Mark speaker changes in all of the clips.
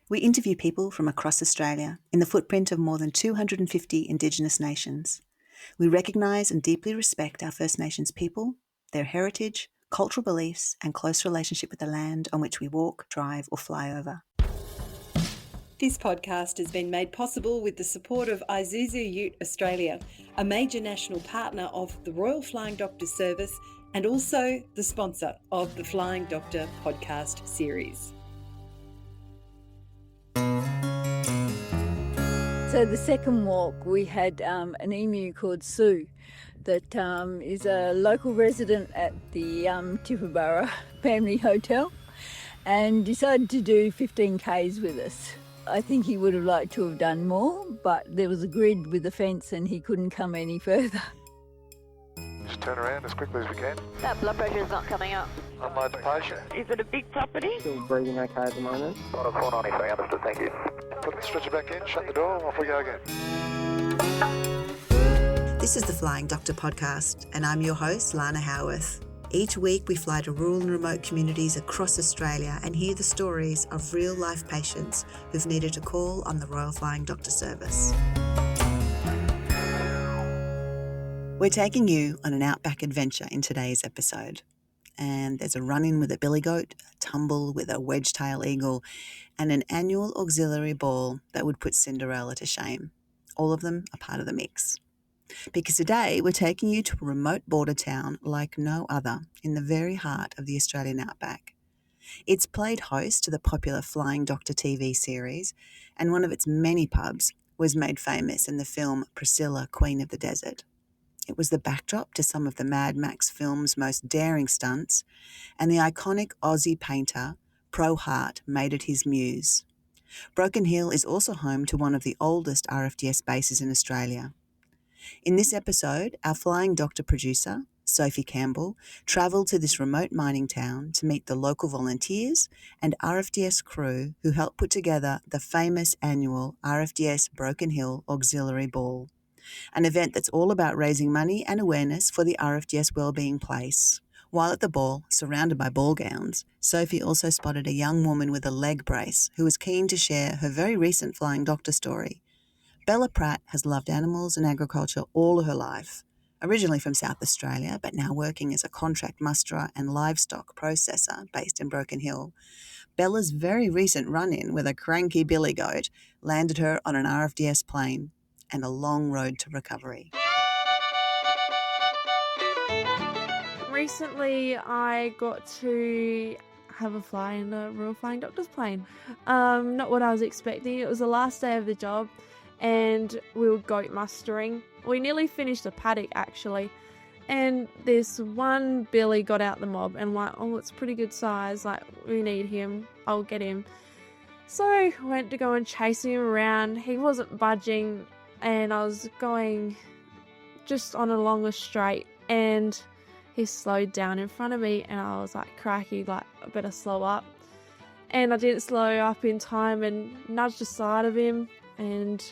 Speaker 1: We interview people from across Australia in the footprint of more than 250 Indigenous nations. We recognise and deeply respect our First Nations people, their heritage, cultural beliefs, and close relationship with the land on which we walk, drive, or fly over.
Speaker 2: This podcast has been made possible with the support of Isuzu Ute Australia, a major national partner of the Royal Flying Doctor Service and also the sponsor of the Flying Doctor podcast series.
Speaker 3: So the second walk, we had an emu called Sue that is a local resident at the Tibooburra Family Hotel and decided to do 15 Ks with us. I think he would have liked to have done more, but there was a grid with a fence and he couldn't come any further.
Speaker 4: Just turn around as quickly as we can.
Speaker 5: That blood pressure is not coming up.
Speaker 4: Unload the patient.
Speaker 5: Is it a big property?
Speaker 6: Still breathing okay at the moment.
Speaker 4: On 493, understood, thank you. Put the stretcher back in, shut the door, off we go again.
Speaker 1: This is the Flying Doctor podcast, and I'm your host, Lana Howarth. Each week we fly to rural and remote communities across Australia and hear the stories of real-life patients who've needed to call on the Royal Flying Doctor Service. We're taking you on an outback adventure in today's episode. And there's a run-in with a billy goat, a tumble with a wedge-tail eagle, and an annual auxiliary ball that would put Cinderella to shame. All of them are part of the mix. Because today we're taking you to a remote border town like no other in the very heart of the Australian outback. It's played host to the popular Flying Doctor TV series, and one of its many pubs was made famous in the film Priscilla, Queen of the Desert. It was the backdrop to some of the Mad Max film's most daring stunts, and the iconic Aussie painter Pro Hart made it his muse. Broken Hill is also home to one of the oldest RFDS bases in Australia. In this episode, our Flying Doctor producer, Sophie Campbell, travelled to this remote mining town to meet the local volunteers and RFDS crew who helped put together the famous annual RFDS Broken Hill Auxiliary Ball, an event that's all about raising money and awareness for the RFDS Wellbeing Place. While at the ball, surrounded by ball gowns, Sophie also spotted a young woman with a leg brace who was keen to share her very recent Flying Doctor story. Bella Pratt has loved animals and agriculture all her life, originally from South Australia, but now working as a contract musterer and livestock processor based in Broken Hill. Bella's very recent run-in with a cranky billy goat landed her on an RFDS plane and a long road to recovery.
Speaker 7: Recently, I got to have a fly in the Royal Flying Doctor's plane. Not what I was expecting. It was the last day of the job and we were goat mustering. We nearly finished the paddock actually, and this one billy got out the mob and like, oh, it's pretty good size, like we need him, I'll get him. So I went to go and chase him around. He wasn't budging and I was going just on a longer straight and he slowed down in front of me and I was like, cracky, like I better slow up. And I didn't slow up in time and nudged the side of him and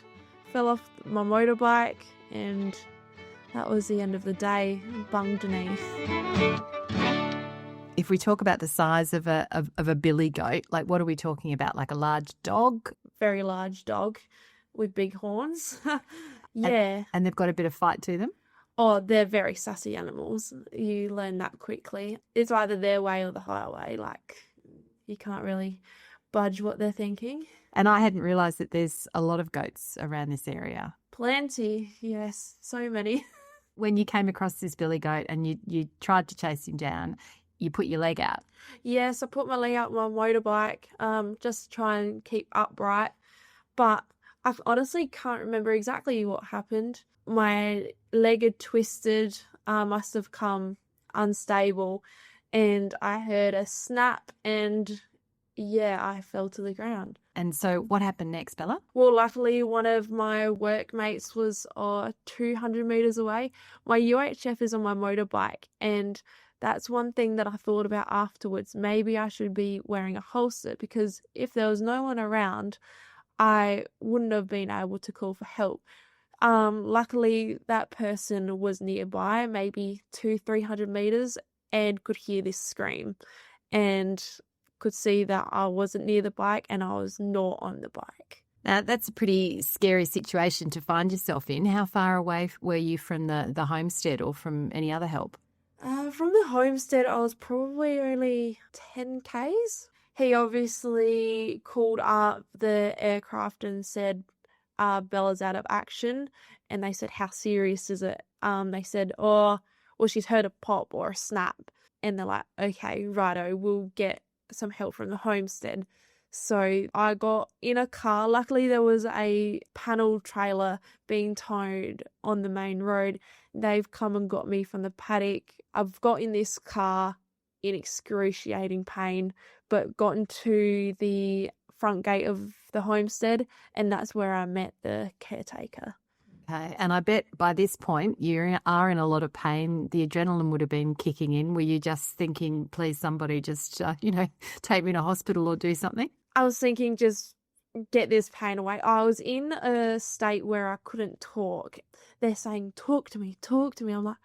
Speaker 7: fell off my motorbike, and that was the end of the day, bunged beneath.
Speaker 8: If we talk about the size of a billy goat, like what are we talking about? Like a large dog?
Speaker 7: Very large dog with big horns. Yeah.
Speaker 8: And they've got a bit of fight to them?
Speaker 7: Oh, they're very sassy animals. You learn that quickly. It's either their way or the highway. Like, you can't really budge what they're thinking.
Speaker 8: And I hadn't realised that there's a lot of goats around this area.
Speaker 7: Plenty, yes, so many.
Speaker 8: When you came across this billy goat and you tried to chase him down, you put your leg out.
Speaker 7: Yes, I put my leg out my motorbike, just to try and keep upright. But I honestly can't remember exactly what happened. My leg had twisted, must have come unstable, and I heard a snap and yeah, I fell to the ground.
Speaker 8: And so what happened next, Bella?
Speaker 7: Well, luckily one of my workmates was 200 metres away. My UHF is on my motorbike, and that's one thing that I thought about afterwards. Maybe I should be wearing a holster, because if there was no one around, I wouldn't have been able to call for help. Luckily, that person was nearby, maybe 200-300 metres, and could hear this scream and could see that I wasn't near the bike and I was not on the bike.
Speaker 8: Now, that's a pretty scary situation to find yourself in. How far away were you from the homestead or from any other help?
Speaker 7: From the homestead, I was probably only 10 k's. He obviously called up the aircraft and said, Bella's out of action. And they said, how serious is it? They said, well, she's heard a pop or a snap. And they're like, okay, righto, we'll get some help from the homestead. So I got in a car. Luckily, there was a panel trailer being towed on the main road. They've come and got me from the paddock. I've got in this car in excruciating pain, but gotten to the front gate of the homestead, and that's where I met the caretaker.
Speaker 8: Okay, and I bet by this point you are in a lot of pain. The adrenaline would have been kicking in. Were you just thinking, please, somebody just, take me to hospital or do something?
Speaker 7: I was thinking, just get this pain away. I was in a state where I couldn't talk. They're saying, talk to me. I'm like,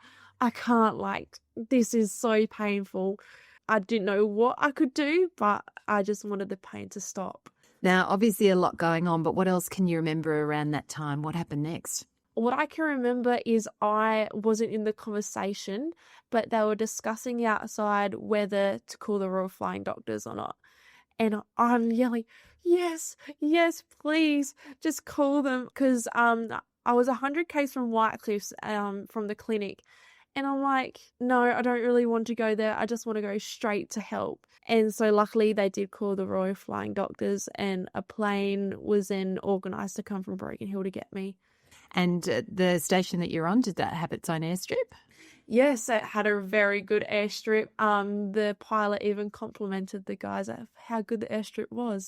Speaker 7: I can't, this is so painful. I didn't know what I could do, but I just wanted the pain to stop.
Speaker 8: Now, obviously a lot going on, but what else can you remember around that time? What happened next?
Speaker 7: What I can remember is I wasn't in the conversation, but they were discussing outside whether to call the Royal Flying Doctors or not. And I'm yelling, yes, please, just call them. Because I was 100 k's from Whitecliffs, from the clinic. And I'm like, no, I don't really want to go there. I just want to go straight to help. And so luckily they did call the Royal Flying Doctors, and a plane was then organised to come from Broken Hill to get me.
Speaker 8: And the station that you're on, did that have its own airstrip?
Speaker 7: Yes, it had a very good airstrip. The pilot even complimented the guys of how good the airstrip was.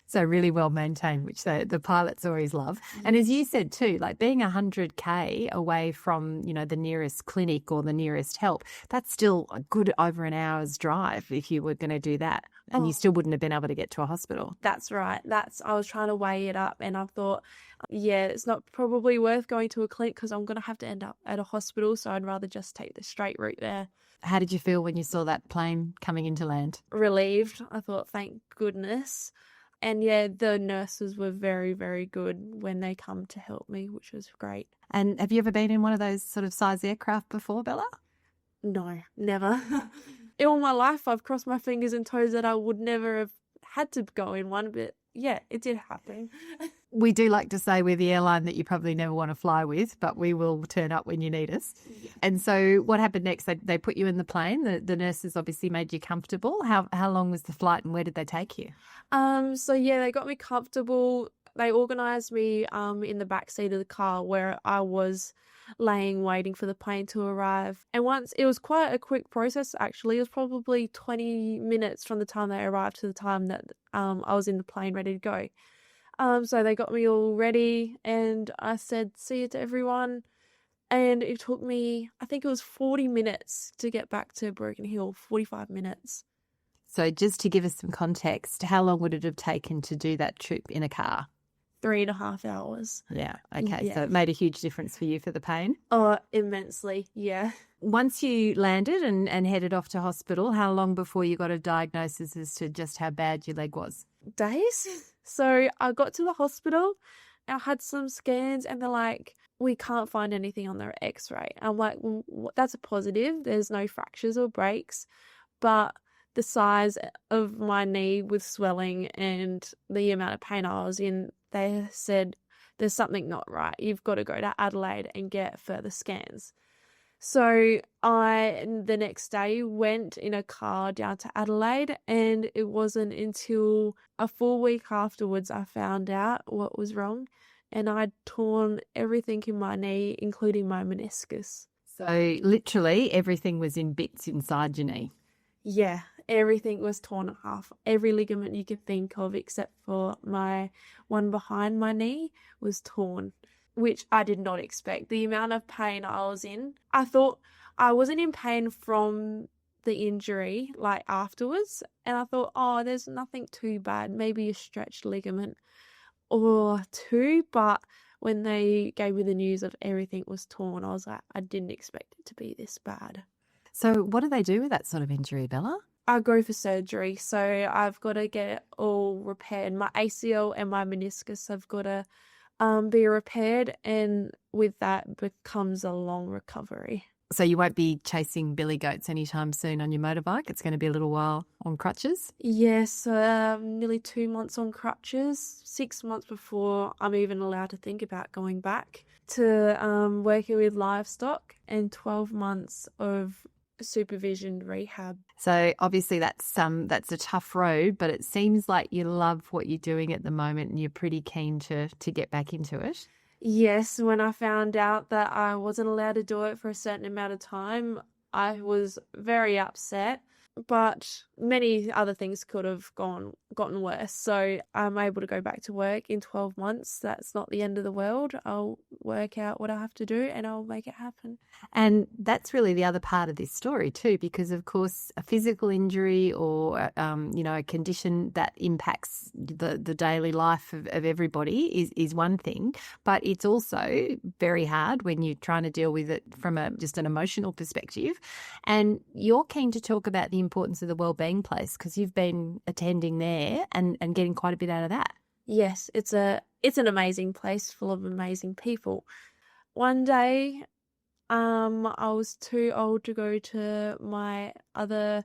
Speaker 8: So really well maintained, which the pilots always love. And as you said too, being 100k away from, the nearest clinic or the nearest help, that's still a good over an hour's drive if you were going to do that. And you still wouldn't have been able to get to a hospital.
Speaker 7: That's right. I was trying to weigh it up, and I thought, yeah, it's not probably worth going to a clinic because I'm going to have to end up at a hospital. So I'd rather just take the straight route there.
Speaker 8: How did you feel when you saw that plane coming into land?
Speaker 7: Relieved. I thought, thank goodness. And yeah, the nurses were very, very good when they come to help me, which was great.
Speaker 8: And have you ever been in one of those sort of size aircraft before, Bella?
Speaker 7: No, never. In all my life, I've crossed my fingers and toes that I would never have had to go in one, but yeah, it did happen.
Speaker 8: We do like to say we're the airline that you probably never want to fly with, but we will turn up when you need us. Yeah. And so what happened next? They put you in the plane. The nurses obviously made you comfortable. How long was the flight and where did they take you?
Speaker 7: So yeah, they got me comfortable. They organised me in the back seat of the car where I was laying waiting for the plane to arrive. And once, it was quite a quick process actually. It was probably 20 minutes from the time they arrived to the time that I was in the plane ready to go. So they got me all ready and I said see you to everyone, and it took me, I think it was 40 minutes to get back to Broken Hill. 45 minutes.
Speaker 8: So just to give us some context, how long would it have taken to do that trip in a car?
Speaker 7: 3.5 hours.
Speaker 8: Yeah. Okay.
Speaker 7: Yeah.
Speaker 8: So it made a huge difference for you for the pain?
Speaker 7: Oh, immensely. Yeah.
Speaker 8: Once you landed and headed off to hospital, how long before you got a diagnosis as to just how bad your leg was?
Speaker 7: Days. So I got to the hospital, I had some scans, and they're like, we can't find anything on their x-ray. I'm like, well, that's a positive. There's no fractures or breaks, but the size of my knee with swelling and the amount of pain I was in, they said, there's something not right. You've got to go to Adelaide and get further scans. So I, the next day, went in a car down to Adelaide, and it wasn't until a full week afterwards I found out what was wrong, and I'd torn everything in my knee, including my meniscus.
Speaker 8: So literally everything was in bits inside your knee?
Speaker 7: Yeah, everything was torn in half. Every ligament you could think of except for my one behind my knee was torn, which I did not expect. The amount of pain I was in, I thought I wasn't in pain from the injury, afterwards. And I thought, oh, there's nothing too bad, maybe a stretched ligament or two. But when they gave me the news of everything was torn, I was like, I didn't expect it to be this bad.
Speaker 8: So what do they do with that sort of injury, Bella?
Speaker 7: I go for surgery. So I've got to get it all repaired. My ACL and my meniscus have got to be repaired, and with that becomes a long recovery.
Speaker 8: So you won't be chasing billy goats anytime soon on your motorbike? It's going to be a little while on crutches?
Speaker 7: Yes, nearly 2 months on crutches, 6 months before I'm even allowed to think about going back to working with livestock, and 12 months of supervision rehab.
Speaker 8: So obviously that's a tough road, but it seems like you love what you're doing at the moment and you're pretty keen to get back into it.
Speaker 7: Yes, when I found out that I wasn't allowed to do it for a certain amount of time, I was very upset, but many other things could have gotten worse. So I'm able to go back to work in 12 months. That's not the end of the world. I'll work out what I have to do and I'll make it happen.
Speaker 8: And that's really the other part of this story too, because of course a physical injury or a condition that impacts the daily life of everybody is one thing, but it's also very hard when you're trying to deal with it from just an emotional perspective. And you're keen to talk about the importance of the Wellbeing Place because you've been attending there and getting quite a bit out of that.
Speaker 7: Yes, it's an amazing place full of amazing people. One day, I was too old to go to my other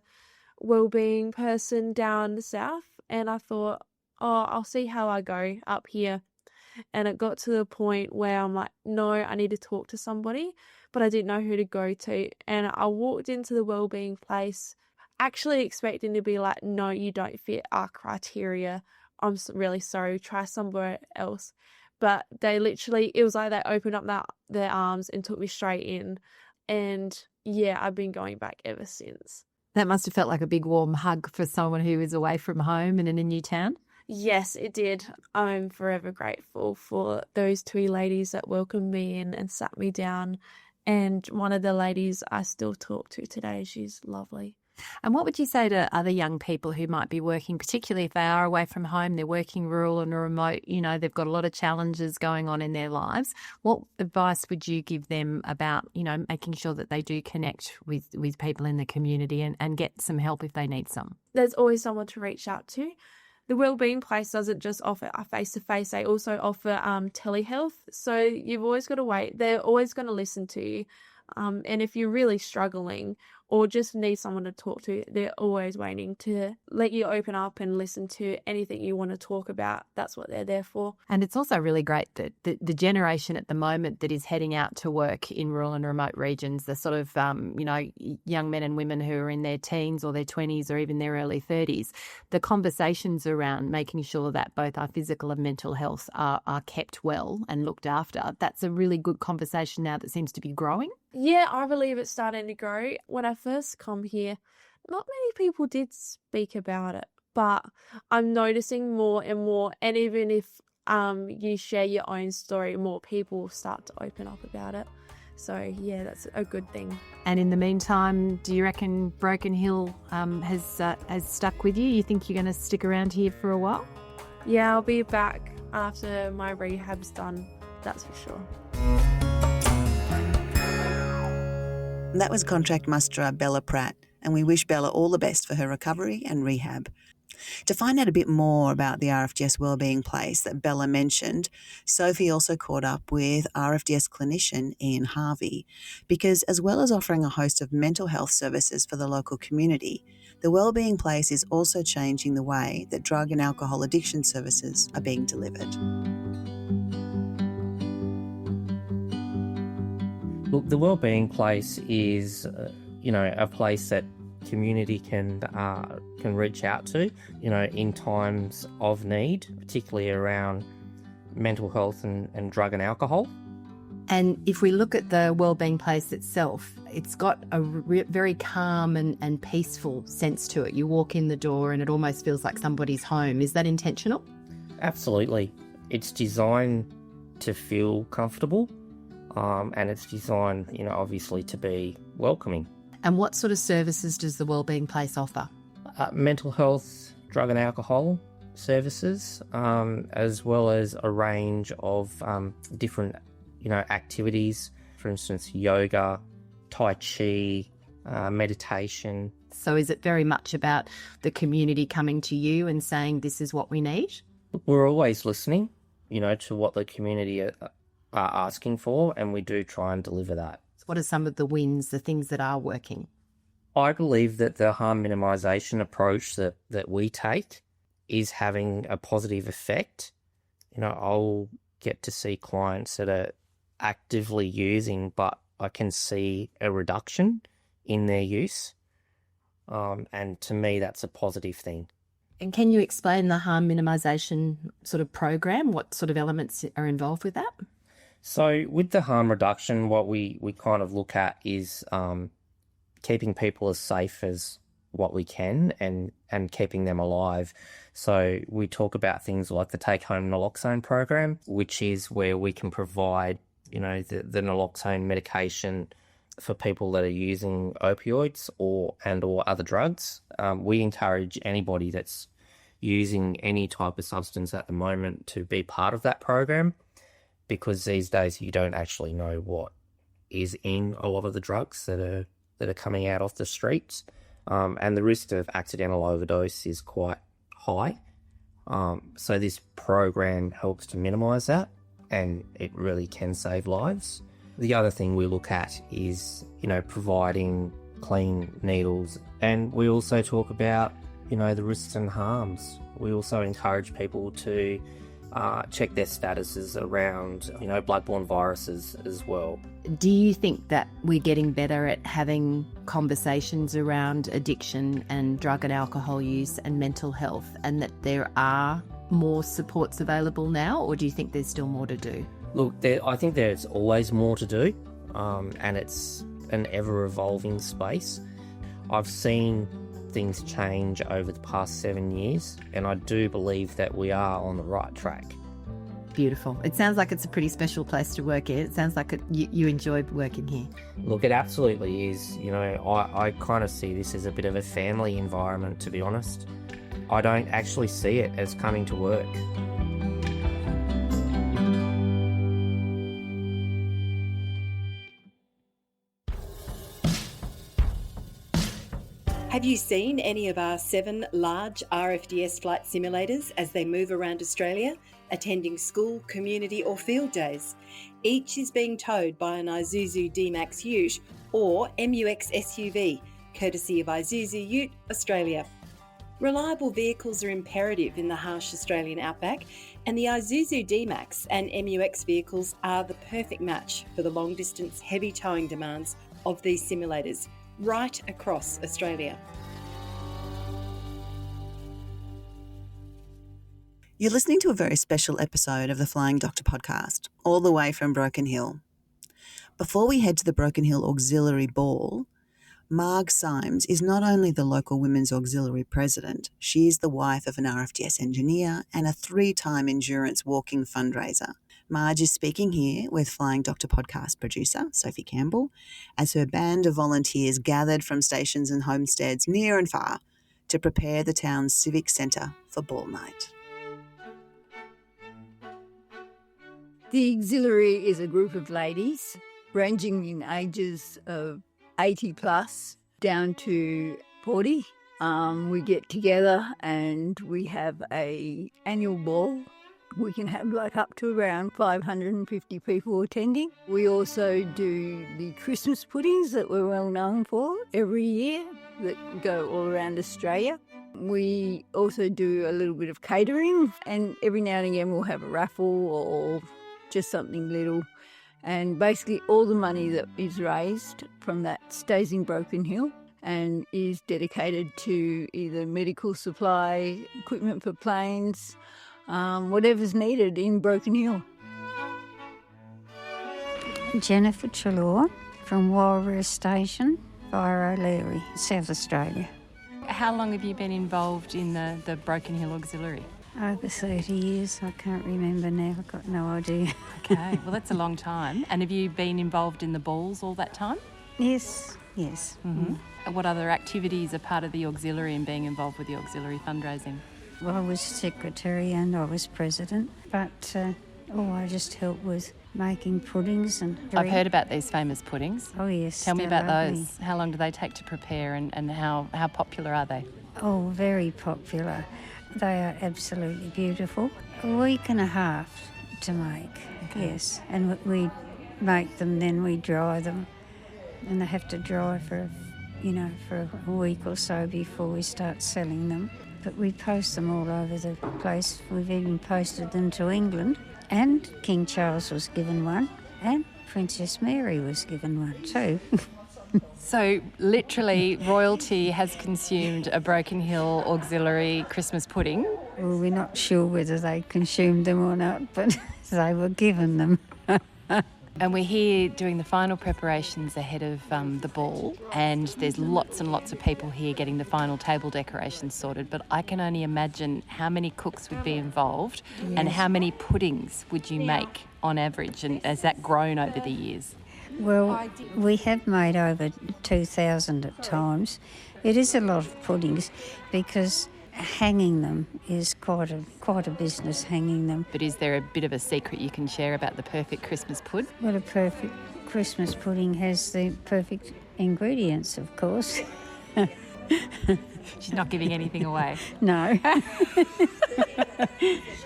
Speaker 7: wellbeing person down south, and I thought, oh, I'll see how I go up here. And it got to the point where I'm like, no, I need to talk to somebody, but I didn't know who to go to. And I walked into the wellbeing place actually expecting to be like, no, you don't fit our criteria. I'm really sorry, try somewhere else. But they literally, it was like they opened up their arms and took me straight in. And yeah, I've been going back ever since.
Speaker 8: That must have felt like a big warm hug for someone who is away from home and in a new town.
Speaker 7: Yes, it did. I'm forever grateful for those two ladies that welcomed me in and sat me down. And one of the ladies I still talk to today, she's lovely.
Speaker 8: And what would you say to other young people who might be working, particularly if they are away from home, they're working rural and remote, they've got a lot of challenges going on in their lives. What advice would you give them about, making sure that they do connect with people in the community and get some help if they need some?
Speaker 7: There's always someone to reach out to. The Wellbeing Place doesn't just offer a face-to-face, they also offer telehealth. So you've always got to wait. They're always going to listen to you. And if you're really struggling or just need someone to talk to, they're always waiting to let you open up and listen to anything you want to talk about. That's what they're there for.
Speaker 8: And it's also really great that the generation at the moment that is heading out to work in rural and remote regions, the sort of, young men and women who are in their teens or their 20s or even their early 30s, the conversations around making sure that both our physical and mental health are kept well and looked after, that's a really good conversation now that seems to be growing.
Speaker 7: Yeah, I believe it's starting to grow. When I first come here, not many people did speak about it, but I'm noticing more and more. And even if you share your own story, more people start to open up about it. So yeah, that's a good thing.
Speaker 8: And in the meantime, do you reckon Broken Hill has stuck with you? You think you're going to stick around here for a while?
Speaker 7: Yeah, I'll be back after my rehab's done. That's for sure.
Speaker 1: That was contract musterer Bella Pratt, and we wish Bella all the best for her recovery and rehab. To find out a bit more about the RFDS Wellbeing Place that Bella mentioned, Sophie also caught up with RFDS clinician Ian Harvey, because as well as offering a host of mental health services for the local community, the Wellbeing Place is also changing the way that drug and alcohol addiction services are being delivered.
Speaker 9: Look, the Wellbeing Place is, a place that community can reach out to, in times of need, particularly around mental health and drug and alcohol.
Speaker 8: And if we look at the Wellbeing Place itself, it's got a very calm and peaceful sense to it. You walk in the door and it almost feels like somebody's home. Is that intentional?
Speaker 9: Absolutely. It's designed to feel comfortable. And it's designed, obviously to be welcoming.
Speaker 8: And what sort of services does the Wellbeing Place offer?
Speaker 9: Mental health, drug and alcohol services, as well as a range of different, activities. For instance, yoga, tai chi, meditation,
Speaker 8: So is it very much about the community coming to you and saying this is what we need?
Speaker 9: We're always listening, to what the community are asking for, and we do try and deliver that.
Speaker 8: What are some of the wins, the things that are working?
Speaker 9: I believe that the harm minimisation approach that we take is having a positive effect. I'll get to see clients that are actively using, but I can see a reduction in their use. And to me, that's a positive thing.
Speaker 8: And can you explain the harm minimisation sort of program? What sort of elements are involved with that?
Speaker 9: So with the harm reduction, what we kind of look at is keeping people as safe as what we can and keeping them alive. So we talk about things like the take-home naloxone program, which is where we can provide, the naloxone medication for people that are using opioids or other drugs. We encourage anybody that's using any type of substance at the moment to be part of that program, because these days you don't actually know what is in a lot of the drugs that are coming out off the streets. And the risk of accidental overdose is quite high. So this program helps to minimise that, and it really can save lives. The other thing we look at is, providing clean needles. And we also talk about, the risks and harms. We also encourage people to check their statuses around, bloodborne viruses as well.
Speaker 8: Do you think that we're getting better at having conversations around addiction and drug and alcohol use and mental health, and that there are more supports available now, or do you think there's still more to do?
Speaker 9: Look, I think there's always more to do, and it's an ever-evolving space. I've seen things change over the past 7 years, and I do believe that we are on the right track.
Speaker 8: Beautiful. It sounds like it's a pretty special place to work in. It sounds like you enjoy working here.
Speaker 9: Look, it absolutely is. I kind of see this as a bit of a family environment, to be honest. I don't actually see it as coming to work.
Speaker 2: Have you seen any of our 7 large RFDS flight simulators as they move around Australia, attending school, community or field days? Each is being towed by an Isuzu D-Max Ute or MUX SUV, courtesy of Isuzu Ute Australia. Reliable vehicles are imperative in the harsh Australian outback, and the Isuzu D-Max and MUX vehicles are the perfect match for the long-distance heavy towing demands of these simulators right across Australia.
Speaker 1: You're listening to a very special episode of the Flying Doctor podcast, all the way from Broken Hill. Before we head to the Broken Hill Auxiliary Ball, Marg Symes is not only the local Women's Auxiliary President, she is the wife of an RFDS engineer and a 3-time endurance walking fundraiser. Marge is speaking here with Flying Doctor podcast producer Sophie Campbell as her band of volunteers gathered from stations and homesteads near and far to prepare the town's civic centre for ball night.
Speaker 3: The auxiliary is a group of ladies ranging in ages of 80 plus down to 40. We get together and we have an annual ball. We can have up to around 550 people attending. We also do the Christmas puddings that we're well known for every year that go all around Australia. We also do a little bit of catering, and every now and again we'll have a raffle or just something little. And basically all the money that is raised from that stays in Broken Hill and is dedicated to either medical supply, equipment for planes, whatever's needed in Broken Hill.
Speaker 10: Jennifer Trelaw from Warrior Station, via O'Leary, South Australia.
Speaker 8: How long have you been involved in the Broken Hill Auxiliary?
Speaker 10: Over 30 years, I can't remember now, I've got no idea.
Speaker 8: Okay, well that's a long time. And have you been involved in the balls all that time?
Speaker 10: Yes.
Speaker 8: Mm-hmm. What other activities are part of the auxiliary and being involved with the auxiliary fundraising?
Speaker 10: Well, I was secretary and I was president, but Oh, I just help with making puddings and...
Speaker 8: I've heard about these famous puddings.
Speaker 10: Oh, yes.
Speaker 8: Tell me
Speaker 10: they're
Speaker 8: about
Speaker 10: lovely.
Speaker 8: those. How long do they take to prepare and how popular are they?
Speaker 10: Oh, very popular. They are absolutely beautiful. A week and a half to make, yes. And we make them, then we dry them. And they have to dry for a week or so before we start selling them. But we post them all over the place. We've even posted them to England. And King Charles was given one, and Princess Mary was given one too.
Speaker 8: So literally royalty has consumed a Broken Hill auxiliary Christmas pudding.
Speaker 10: Well, we're not sure whether they consumed them or not, but they were given them.
Speaker 8: And we're here doing the final preparations ahead of the ball, and there's lots and lots of people here getting the final table decorations sorted, but I can only imagine how many cooks would be involved and how many puddings would you make on average, and has that grown over the years?
Speaker 10: Well, we have made over 2,000 at times. It is a lot of puddings because hanging them is quite a business, hanging them.
Speaker 8: But is there a bit of a secret you can share about the perfect Christmas pud?
Speaker 10: Well, a perfect Christmas pudding has the perfect ingredients, of course.
Speaker 8: She's not giving anything away.
Speaker 10: No.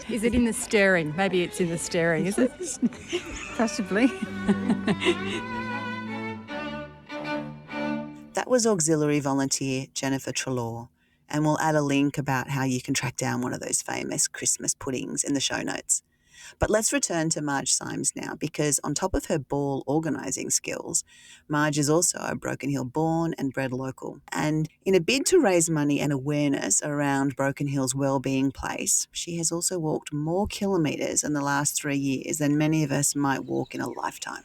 Speaker 8: Is it in the stirring? Maybe it's in the stirring, is it?
Speaker 10: Possibly.
Speaker 1: That was auxiliary volunteer Jennifer Trelaw, and we'll add a link about how you can track down one of those famous Christmas puddings in the show notes. But let's return to Marge Symes now, because on top of her ball organising skills, Marge is also a Broken Hill born and bred local. And in a bid to raise money and awareness around Broken Hill's wellbeing place, she has also walked more kilometres in the last 3 years than many of us might walk in a lifetime.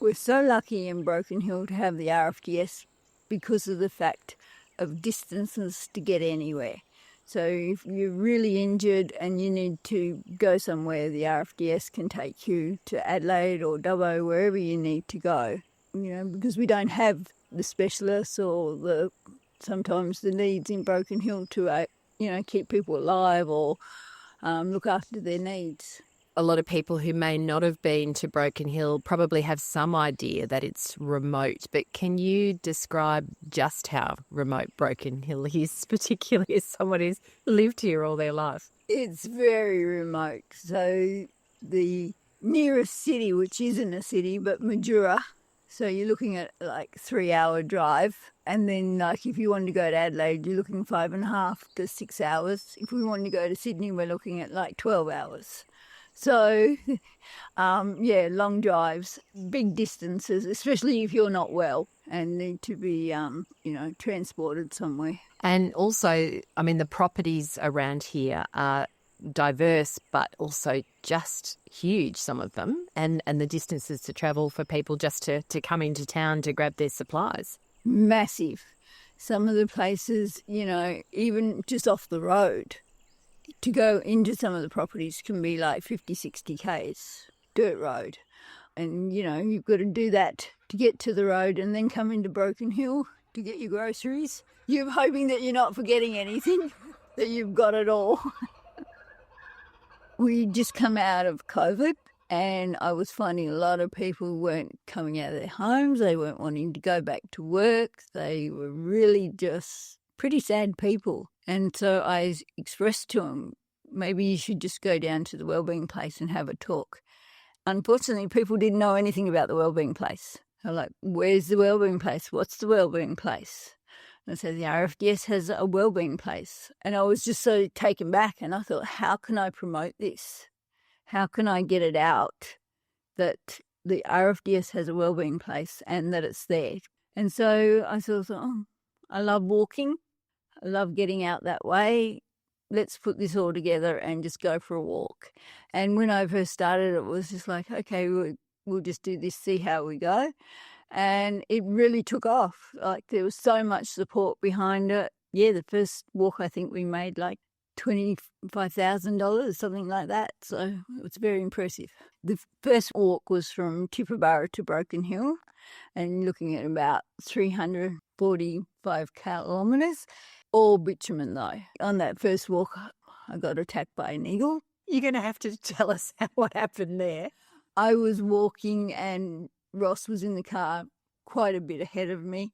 Speaker 3: We're so lucky in Broken Hill to have the RFDS because of the fact of distances to get anywhere. So if you're really injured and you need to go somewhere, the RFDS can take you to Adelaide or Dubbo, wherever you need to go. Because we don't have the specialists or sometimes the needs in Broken Hill to, keep people alive or look after their needs.
Speaker 8: A lot of people who may not have been to Broken Hill probably have some idea that it's remote, but can you describe just how remote Broken Hill is, particularly as someone who's lived here all their life?
Speaker 3: It's very remote. So the nearest city, which isn't a city, but Majura, so you're looking at like 3-hour drive. And then like if you want to go to Adelaide, you're looking 5.5 to 6 hours. If we want to go to Sydney, we're looking at like 12 hours. So, long drives, big distances, especially if you're not well and need to be, transported somewhere.
Speaker 8: And also, the properties around here are diverse, but also just huge, some of them, and the distances to travel for people just to come into town to grab their supplies.
Speaker 3: Massive. Some of the places, even just off the road, to go into some of the properties can be like 50, 60 k's, dirt road. And, you've got to do that to get to the road and then come into Broken Hill to get your groceries. You're hoping that you're not forgetting anything, that you've got it all. We just come out of COVID and I was finding a lot of people weren't coming out of their homes. They weren't wanting to go back to work. They were really just pretty sad people. And so I expressed to them, maybe you should just go down to the wellbeing place and have a talk. Unfortunately, people didn't know anything about the wellbeing place. They're like, where's the wellbeing place? What's the wellbeing place? And I said, the RFDS has a wellbeing place. And I was just so taken back and I thought, how can I promote this? How can I get it out that the RFDS has a wellbeing place and that it's there? And so I sort of thought, I love walking. I love getting out that way. Let's put this all together and just go for a walk. And when I first started, it was just like, okay, we'll just do this, see how we go. And it really took off. Like there was so much support behind it. Yeah, the first walk I think we made like $25,000, something like that. So it was very impressive. The first walk was from Tibooburra to Broken Hill and looking at about 345 kilometres, all bitumen though. On that first walk, I got attacked by an eagle
Speaker 8: You're going to have to tell us what happened there.
Speaker 3: I was walking and Ross was in the car quite a bit ahead of me.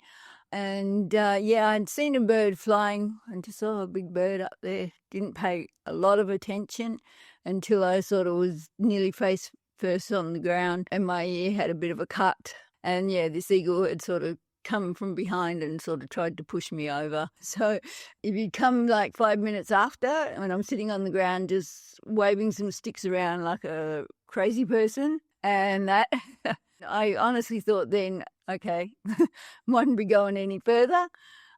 Speaker 3: And I'd seen a bird flying and just saw a big bird up there. Didn't pay a lot of attention until I sort of was nearly face first on the ground and my ear had a bit of a cut. And this eagle had sort of come from behind and sort of tried to push me over. So if you come like 5 minutes after, when I'm sitting on the ground just waving some sticks around like a crazy person, and that I honestly thought then, okay, mightn't be going any further.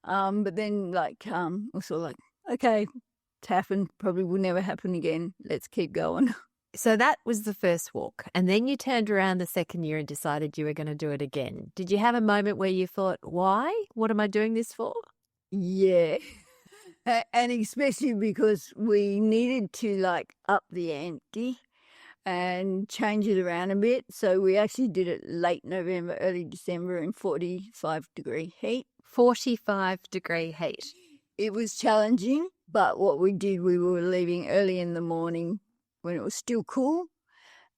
Speaker 3: But then also like, okay, it's happened, probably will never happen again. Let's keep going.
Speaker 8: So that was the first walk. And then you turned around the second year and decided you were going to do it again. Did you have a moment where you thought, why? What am I doing this for?
Speaker 3: Yeah. And especially because we needed to like up the ante and change it around a bit. So we actually did it late November, early December in 45-degree heat.
Speaker 8: 45-degree heat.
Speaker 3: It was challenging, but what we did, we were leaving early in the morning when it was still cool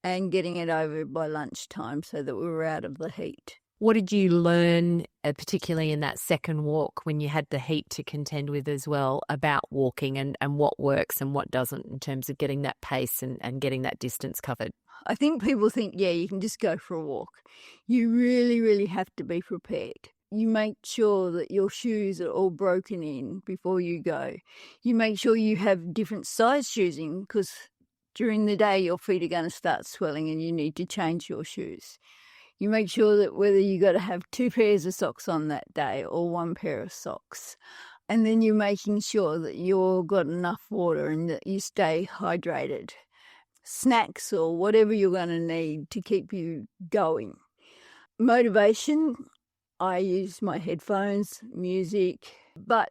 Speaker 3: and getting it over by lunchtime so that we were out of the heat.
Speaker 8: What did you learn, particularly in that second walk when you had the heat to contend with as well, about walking and what works and what doesn't in terms of getting that pace and getting that distance covered?
Speaker 3: I think people think, you can just go for a walk. You really, really have to be prepared. You make sure that your shoes are all broken in before you go. You make sure you have different size shoes in because during the day your feet are going to start swelling and you need to change your shoes. You make sure that whether you got to have 2 pairs of socks on that day or 1 pair of socks. And then you're making sure that you've got enough water and that you stay hydrated. Snacks or whatever you're going to need to keep you going. Motivation, I use my headphones, music. But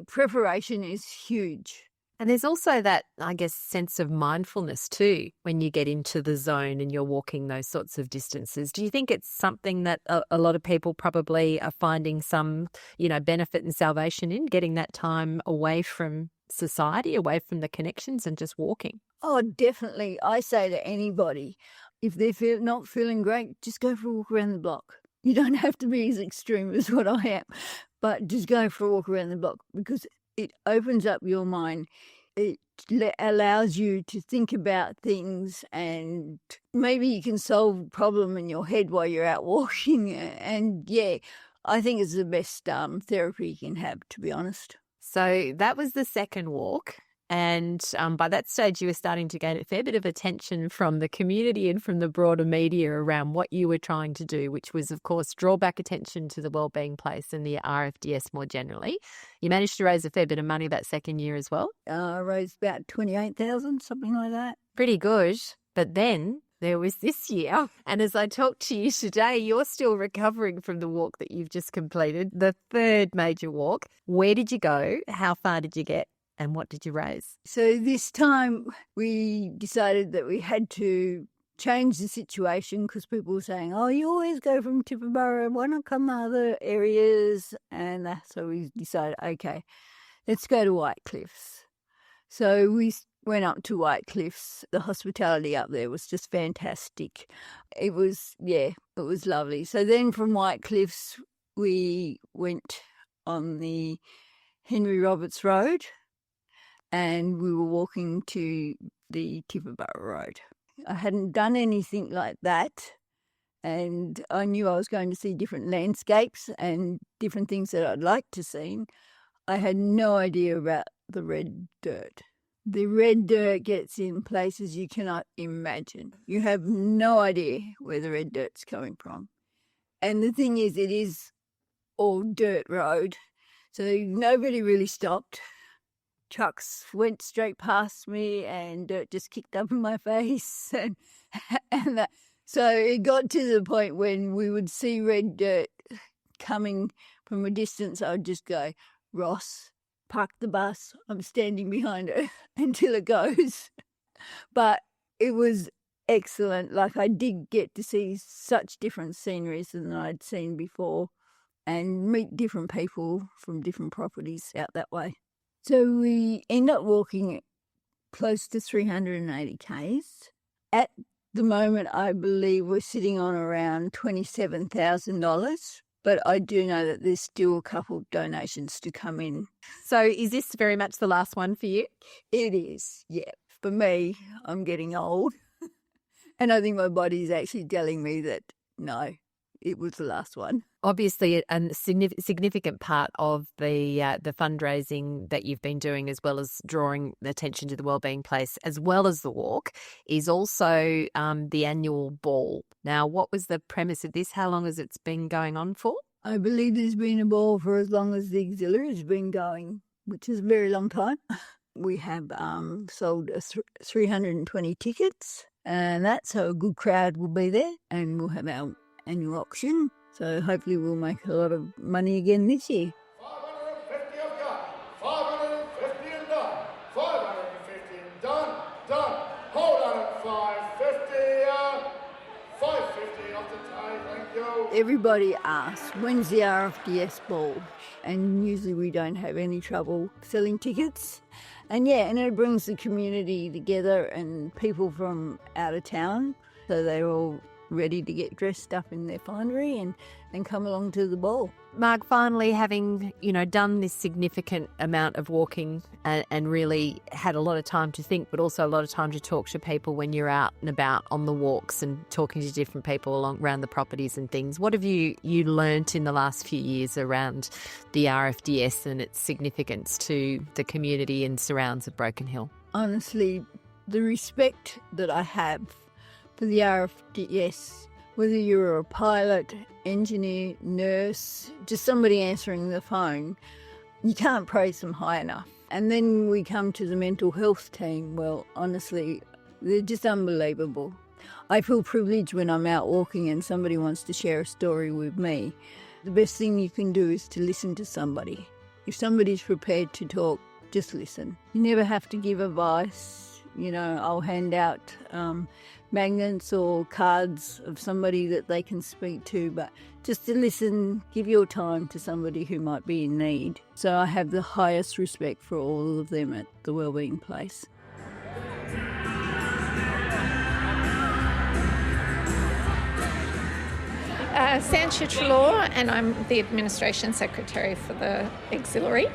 Speaker 3: preparation is huge.
Speaker 8: And there's also that, I guess, sense of mindfulness too when you get into the zone and you're walking those sorts of distances. Do you think it's something that a lot of people probably are finding some, benefit and salvation in, getting that time away from society, away from the connections and just walking?
Speaker 3: Oh, definitely. I say to anybody, if they're not feeling great, just go for a walk around the block. You don't have to be as extreme as what I am, but just go for a walk around the block because it opens up your mind. It allows you to think about things and maybe you can solve a problem in your head while you're out walking. And I think it's the best therapy you can have, to be honest.
Speaker 8: So that was the second walk. And by that stage, you were starting to gain a fair bit of attention from the community and from the broader media around what you were trying to do, which was, of course, draw back attention to the Wellbeing Place and the RFDS more generally. You managed to raise a fair bit of money that second year as well.
Speaker 3: I raised about 28,000, something like that.
Speaker 8: Pretty good. But then there was this year. And as I talk to you today, you're still recovering from the walk that you've just completed, the third major walk. Where did you go? How far did you get? And what did you raise?
Speaker 3: So this time we decided that we had to change the situation because people were saying, oh, you always go from Tibooburra, why not come to other areas? And so we decided, okay, let's go to White Cliffs. So we went up to White Cliffs. The hospitality up there was just fantastic. It was lovely. So then from White Cliffs, we went on the Henry Roberts Road. And we were walking to the Tibooburra Road. I hadn't done anything like that, and I knew I was going to see different landscapes and different things that I'd like to see. I had no idea about the red dirt. The red dirt gets in places you cannot imagine. You have no idea where the red dirt's coming from. And the thing is, it is all dirt road, so nobody really stopped. Trucks went straight past me and dirt just kicked up in my face. So it got to the point when we would see red dirt coming from a distance, I would just go, Ross, park the bus. I'm standing behind it until it goes. But it was excellent. Like I did get to see such different sceneries than I'd seen before and meet different people from different properties out that way. So we end up walking close to 380 Ks. At the moment, I believe we're sitting on around $27,000, but I do know that there's still a couple of donations to come in.
Speaker 8: So is this very much the last one for you?
Speaker 3: It is, yeah. For me, I'm getting old, and I think my body's actually telling me that, no, it was the last one.
Speaker 8: Obviously, a significant part of the fundraising that you've been doing, as well as drawing attention to the Wellbeing Place, as well as the walk, is also the annual ball. Now, what was the premise of this? How long has it been going on for?
Speaker 3: I believe there's been a ball for as long as the auxiliary has been going, which is a very long time. We have sold 320 tickets, and that's so a good crowd will be there, and we'll have our annual auction. So hopefully we'll make a lot of money again this year.
Speaker 4: 550 I've got. 550 and done. 550 and done. Hold on at 550. 550 off the tie, thank you.
Speaker 3: Everybody asks, when's the RFDS ball? And usually we don't have any trouble selling tickets. And it brings the community together and people from out of town. So they're all ready to get dressed up in their finery and come along to the ball.
Speaker 8: Mark, finally, having done this significant amount of walking and really had a lot of time to think, but also a lot of time to talk to people when you're out and about on the walks and talking to different people around the properties and things. What have you learnt in the last few years around the RFDS and its significance to the community and surrounds of Broken Hill?
Speaker 3: Honestly, the respect that I have for the RFDS, whether you're a pilot, engineer, nurse, just somebody answering the phone, you can't praise them high enough. And then we come to the mental health team. Well, honestly, they're just unbelievable. I feel privileged when I'm out walking and somebody wants to share a story with me. The best thing you can do is to listen to somebody. If somebody's prepared to talk, just listen. You never have to give advice. I'll hand out magnets or cards of somebody that they can speak to, but just to listen, give your time to somebody who might be in need. So I have the highest respect for all of them at the Wellbeing Place.
Speaker 11: Sanchia Trelaw, and I'm the Administration Secretary for the Auxiliary,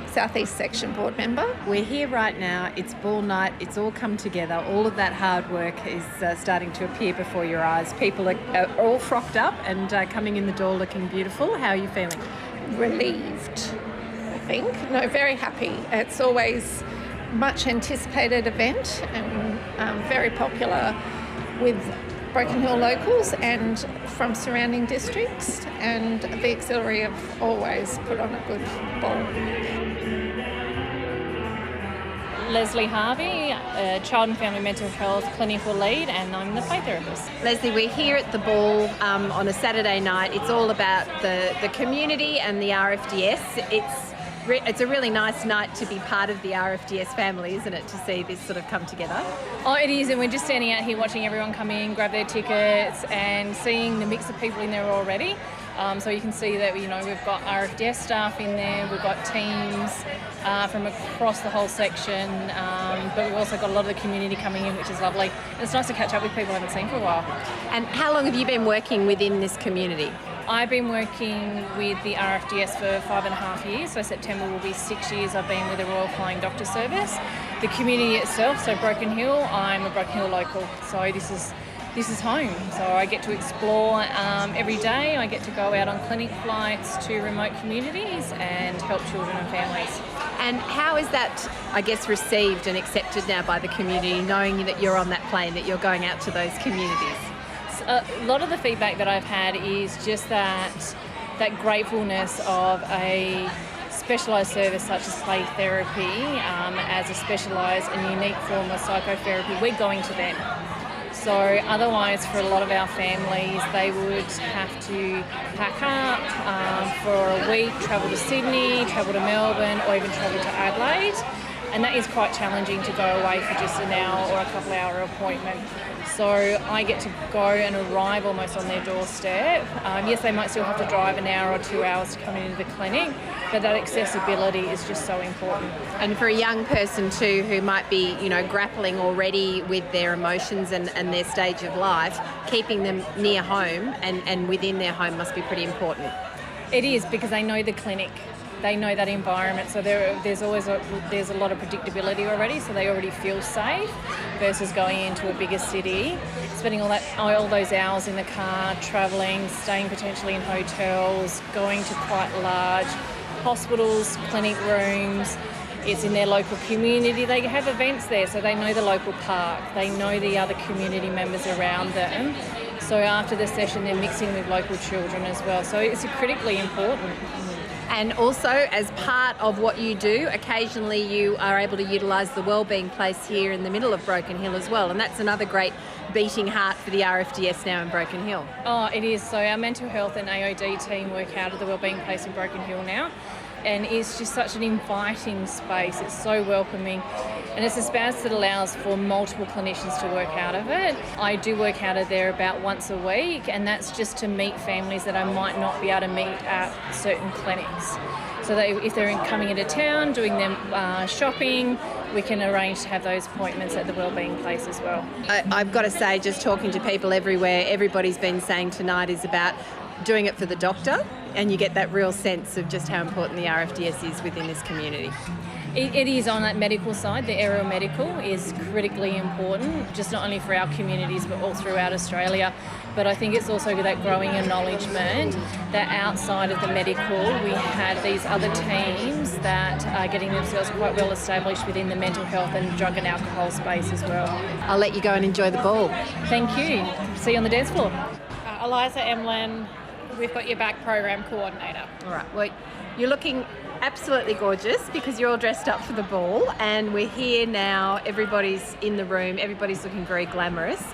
Speaker 11: Southeast Section Board Member.
Speaker 12: We're here right now, it's ball night, it's all come together, all of that hard work is starting to appear before your eyes. People are all frocked up and coming in the door looking beautiful. How are you feeling?
Speaker 11: Relieved, I think. No, very happy. It's always much anticipated event and very popular with Broken Hill locals and from surrounding districts, and the Auxiliary have always put on a good ball.
Speaker 13: Leslie Harvey, Child and Family Mental Health Clinical Lead, and I'm the play therapist.
Speaker 14: Leslie, we're here at the ball on a Saturday night. It's all about the community and the RFDS. It's a really nice night to be part of the RFDS family, isn't it, to see this sort of come together?
Speaker 13: Oh, it is, and we're just standing out here watching everyone come in, grab their tickets, and seeing the mix of people in there already. So you can see that we've got RFDS staff in there, we've got teams from across the whole section, but we've also got a lot of the community coming in, which is lovely. And it's nice to catch up with people I haven't seen for a while.
Speaker 14: And how long have you been working within this community?
Speaker 13: I've been working with the RFDS for 5.5 years, so September will be 6 years I've been with the Royal Flying Doctor Service. The community itself, so Broken Hill, I'm a Broken Hill local, so this is home. So I get to explore every day. I get to go out on clinic flights to remote communities and help children and families.
Speaker 14: And how is that, I guess, received and accepted now by the community, knowing that you're on that plane, that you're going out to those communities?
Speaker 13: A lot of the feedback that I've had is just that gratefulness of a specialised service such as play therapy as a specialised and unique form of psychotherapy. We're going to them. So otherwise, for a lot of our families, they would have to pack up for a week, travel to Sydney, travel to Melbourne, or even travel to Adelaide. And that is quite challenging to go away for just an hour or a couple hour appointment. So I get to go and arrive almost on their doorstep. Yes, they might still have to drive an hour or 2 hours to come into the clinic, but that accessibility is just so important.
Speaker 14: And for a young person too who might be, grappling already with their emotions and their stage of life, keeping them near home and within their home must be pretty important.
Speaker 13: It is, because they know the clinic. They know that environment, so there's a lot of predictability already, so they already feel safe versus going into a bigger city, spending all those hours in the car, travelling, staying potentially in hotels, going to quite large hospitals, clinic rooms. It's in their local community. They have events there, so they know the local park. They know the other community members around them. So after the session, they're mixing with local children as well. So it's critically important.
Speaker 14: And also, as part of what you do, occasionally you are able to utilise the wellbeing place here in the middle of Broken Hill as well. And that's another great beating heart for the RFDS now in Broken Hill.
Speaker 13: Oh, it is. So our mental health and AOD team work out of the wellbeing place in Broken Hill now. And it's just such an inviting space. It's so welcoming. And it's a space that allows for multiple clinicians to work out of it. I do work out of there about once a week, and that's just to meet families that I might not be able to meet at certain clinics. So if they're coming into town, doing them shopping, we can arrange to have those appointments at the wellbeing place as well.
Speaker 14: I've got to say, just talking to people everywhere, everybody's been saying tonight is about doing it for the doctor, and you get that real sense of just how important the RFDS is within this community.
Speaker 13: It is on that medical side. The aerial medical is critically important, just not only for our communities but all throughout Australia. But I think it's also that growing acknowledgement that outside of the medical, we have these other teams that are getting themselves quite well established within the mental health and drug and alcohol space as well.
Speaker 14: I'll let you go and enjoy the ball.
Speaker 13: Thank you. See you on the dance floor.
Speaker 15: Eliza Emlyn, we've got your back program coordinator.
Speaker 14: All right. Well, you're looking absolutely gorgeous because you're all dressed up for the ball, and we're here now. Everybody's in the room. Everybody's looking very glamorous.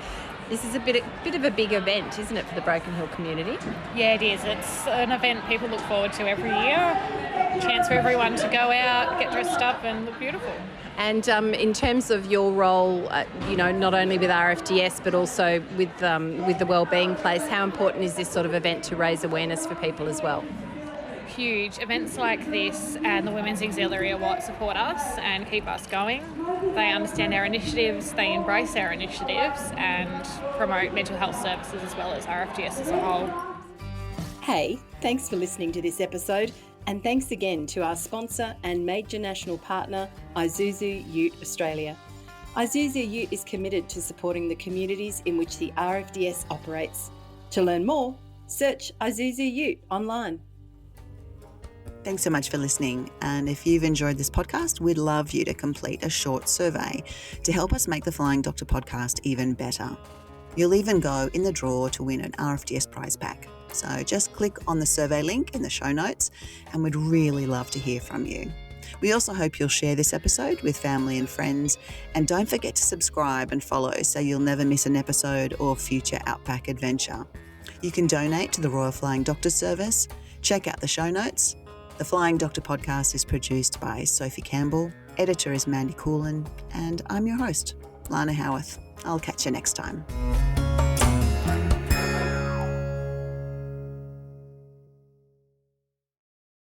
Speaker 14: This is a bit of a big event, isn't it, for the Broken Hill community?
Speaker 15: Yeah, it is. It's an event people look forward to every year. A chance for everyone to go out, get dressed up and look beautiful.
Speaker 14: And in terms of your role, not only with RFDS but also with the Wellbeing Place, how important is this sort of event to raise awareness for people as well?
Speaker 15: Huge. Events like this and the Women's Auxiliary are what support us and keep us going. They understand our initiatives, they embrace our initiatives and promote mental health services as well as RFDS as a whole.
Speaker 2: Hey, thanks for listening to this episode, and thanks again to our sponsor and major national partner, Isuzu Ute Australia. Isuzu Ute is committed to supporting the communities in which the RFDS operates. To learn more, search Isuzu Ute online.
Speaker 1: Thanks so much for listening. And if you've enjoyed this podcast, we'd love you to complete a short survey to help us make the Flying Doctor podcast even better. You'll even go in the draw to win an RFDS prize pack. So just click on the survey link in the show notes, and we'd really love to hear from you. We also hope you'll share this episode with family and friends, and don't forget to subscribe and follow so you'll never miss an episode or future Outback adventure. You can donate to the Royal Flying Doctor Service. Check out the show notes. The Flying Doctor podcast is produced by Sophie Campbell, editor is Mandy Coulin, and I'm your host, Lana Howarth. I'll catch you next time.